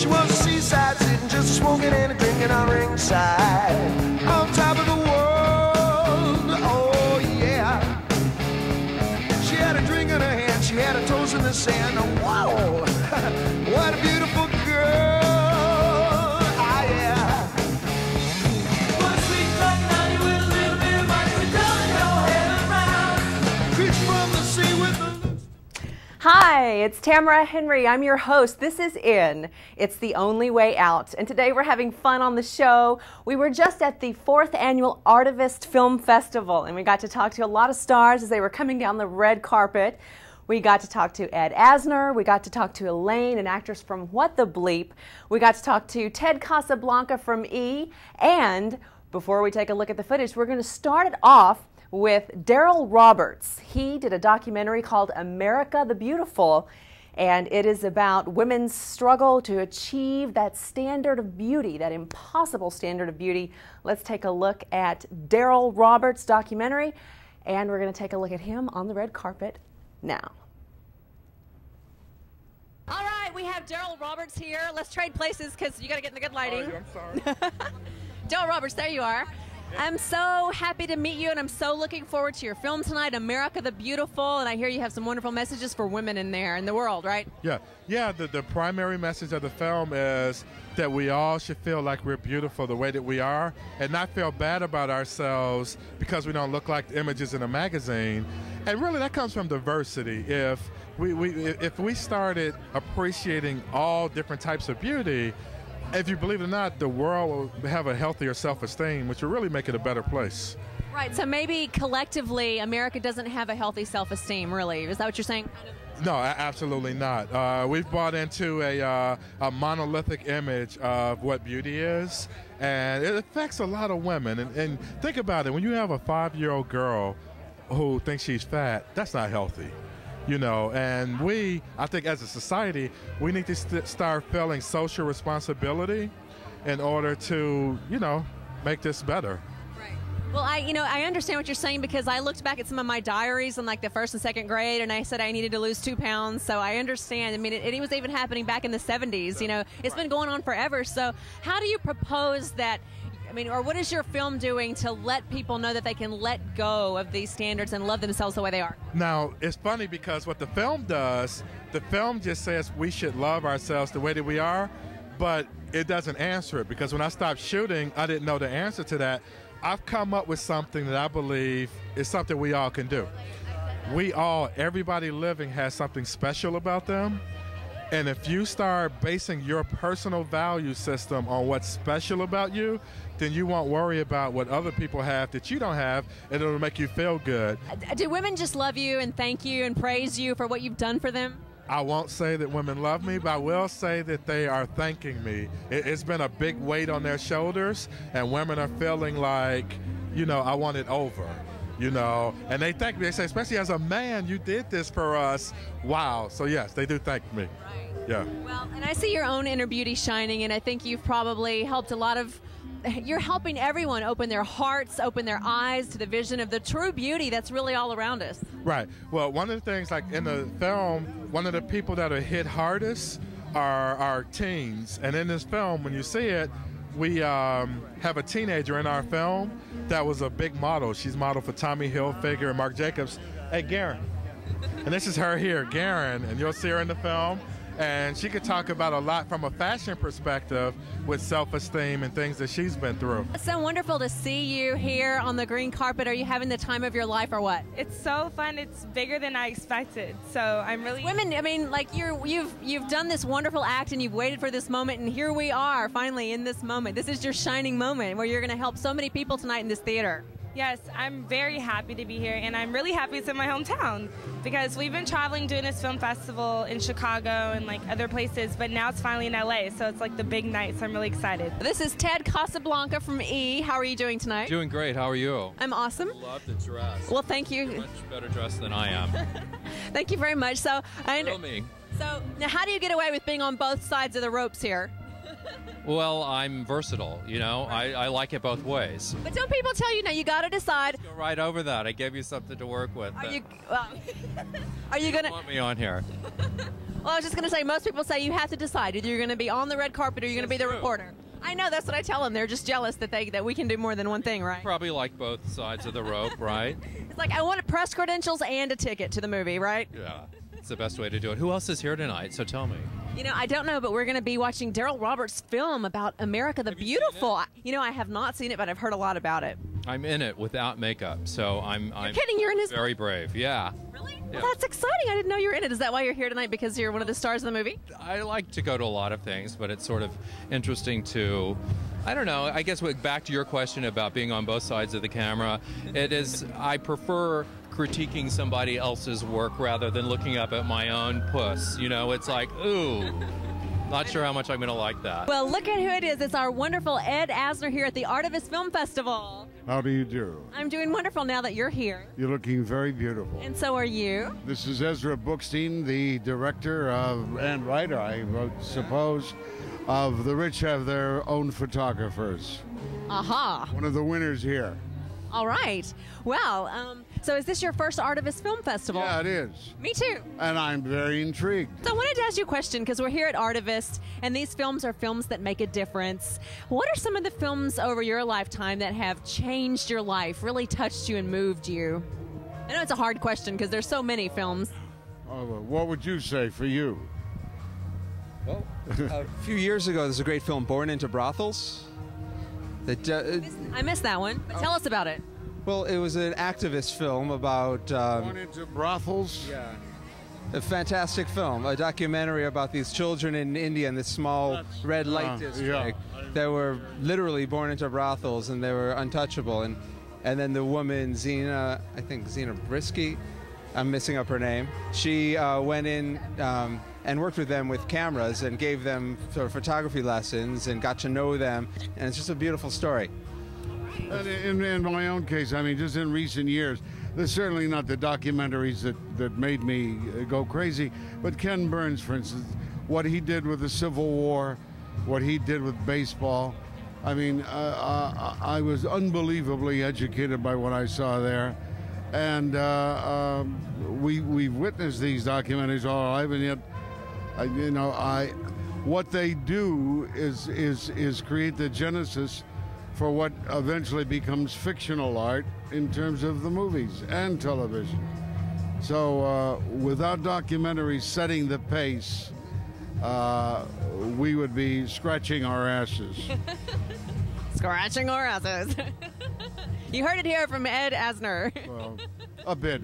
She was seaside, sitting just smoking and drinking on ringside, on top of the world, oh yeah. She had a drink in her hand, she had her toes in the sand, whoa, what a beautiful girl, ah yeah. One sweet fat night with a little bit of money, turn your head around, preach from the sea with the... Hi, it's Tamara Henry. I'm your host. This is In. It's the only way out. And today we're having fun on the show. We were just at the 4th annual Artivist Film Festival, and we got to talk to a lot of stars as they were coming down the red carpet. We got to talk to Ed Asner. We got to talk to Elaine, an actress from What the Bleep. We got to talk to Ted Casablanca from E! And before we take a look at the footage, we're going to start it off with Darryl Roberts. He did a documentary called America the Beautiful, and it is about women's struggle to achieve that standard of beauty, that impossible standard of beauty. Let's take a look at Darryl Roberts' documentary, and we're going to take a look at him on the red carpet now. All right, we have Darryl Roberts here. Let's trade places because you got to get in the good lighting. Oh, I'm sorry. Darryl Roberts, there you are. I'm so happy to meet you, and I'm so looking forward to your film tonight, America the Beautiful, and I hear you have some wonderful messages for women in there, in the world, right? Yeah. The primary message of the film is that we all should feel like we're beautiful the way that we are and not feel bad about ourselves because we don't look like the images in a magazine. And really that comes from diversity. If we started appreciating all different types of beauty, if you believe it or not, the world will have a healthier self-esteem, which will really make it a better place. Right, so maybe collectively America doesn't have a healthy self-esteem, really. Is that what you're saying? No, absolutely not. We've bought into a monolithic image of what beauty is, and it affects a lot of women. And think about it, when you have a 5-year-old girl who thinks she's fat, that's not healthy. You know, and I think as a society, we need to start feeling social responsibility in order to, make this better. Right. Well, I understand what you're saying because I looked back at some of my diaries in like the 1st and 2nd grade, and I said I needed to lose 2 pounds. So I understand. I mean, it was even happening back in the 70s. It's been going on forever. So how do you propose that? Or what is your film doing to let people know that they can let go of these standards and love themselves the way they are? Now, it's funny because what the film does, the film just says we should love ourselves the way that we are, but it doesn't answer it because when I stopped shooting, I didn't know the answer to that. I've come up with something that I believe is something we all can do. Everybody living has something special about them. And if you start basing your personal value system on what's special about you, then you won't worry about what other people have that you don't have, and it'll make you feel good. Do women just love you and thank you and praise you for what you've done for them? I won't say that women love me, but I will say that they are thanking me. It's been a big weight on their shoulders, and women are feeling like, I want it over. And they thank me. They say, especially as a man, you did this for us. Wow. So yes, they do thank me. Right. Yeah. Well, and I see your own inner beauty shining, and I think you've probably helped you're helping everyone open their hearts, open their eyes to the vision of the true beauty that's really all around us. Right. Well, one of the things, like in the film, one of the people that are hit hardest are teens. And in this film, when you see it, we have a teenager in our film that was a big model. She's modeled for Tommy Hilfiger and Marc Jacobs. Hey, Gerren. And this is her here, Gerren, and you'll see her in the film. And she could talk about a lot from a fashion perspective with self-esteem and things that she's been through. It's so wonderful to see you here on the green carpet. Are you having the time of your life or what? It's so fun. It's bigger than I expected. So I'm really... Women, you've done this wonderful act and you've waited for this moment, and here we are finally in this moment. This is your shining moment where you're going to help so many people tonight in this theater. Yes, I'm very happy to be here, and I'm really happy it's in my hometown because we've been traveling doing this film festival in Chicago and other places, but now it's finally in LA, so it's like the big night, so I'm really excited. This is Ted Casablanca from E! How are you doing tonight? Doing great. How are you? I'm awesome. Love the dress. Well, thank you. You're much better dressed than I am. Thank you very much. So now how do you get away with being on both sides of the ropes here? Well, I'm versatile, I like it both ways. But don't people tell you, now you got to decide. Let's go right over that. I gave you something to work with. Are you going to want me on here? Well, I was just going to say, most people say you have to decide. Either you're going to be on the red carpet or you're going to be the reporter. I know, that's what I tell them. They're just jealous that we can do more than one thing, right? Probably like both sides of the rope, right? It's like, I want press credentials and a ticket to the movie, right? Yeah. It's the best way to do it. Who else is here tonight? So tell me. You know, I don't know, but we're going to be watching Darryl Roberts' film about America the Beautiful. You know, I have not seen it, but I've heard a lot about it. I'm in it without makeup, so I'm kidding, you're in his... very brave. Yeah. Really? Yeah. Well, that's exciting. I didn't know you were in it. Is that why you're here tonight, because you're one of the stars of the movie? I like to go to a lot of things, but it's sort of interesting to, I don't know, I guess back to your question about being on both sides of the camera, I prefer critiquing somebody else's work rather than looking up at my own puss. You know, it's like, ooh, not sure how much I'm going to like that. Well, look at who it is. It's our wonderful Ed Asner here at the Artivist Film Festival. How do you do? I'm doing wonderful now that you're here. You're looking very beautiful. And so are you. This is Ezra Bookstein, the director and writer, I suppose, of The Rich Have Their Own Photographers. Aha. One of the winners here. All right. Well, so is this your first Artivist Film Festival? Yeah, it is. Me too. And I'm very intrigued. So I wanted to ask you a question, because we're here at Artivist, and these films are films that make a difference. What are some of the films over your lifetime that have changed your life, really touched you and moved you? I know it's a hard question because there's so many films. What would you say for you? Well, a few years ago, there's a great film, Born into Brothels. I missed that one, but tell us about it. Well, it was an activist film about... Born into Brothels? Yeah. A fantastic film, a documentary about these children in India in this small red light district that were literally born into brothels, and they were untouchable. And then the woman, Zena Brisky, I'm missing up her name, she went in and worked with them with cameras and gave them sort of photography lessons and got to know them, and it's just a beautiful story. In my own case, I mean, just in recent years, there's certainly not the documentaries that made me go crazy, but Ken Burns, for instance, what he did with the Civil War, what he did with baseball. I mean, I was unbelievably educated by what I saw there. And we've witnessed these documentaries all our life, and yet, what they do is create the genesis for what eventually becomes fictional art in terms of the movies and television. So without documentaries setting the pace, we would be scratching our asses. Scratching our asses. You heard it here from Ed Asner. Well, a bit.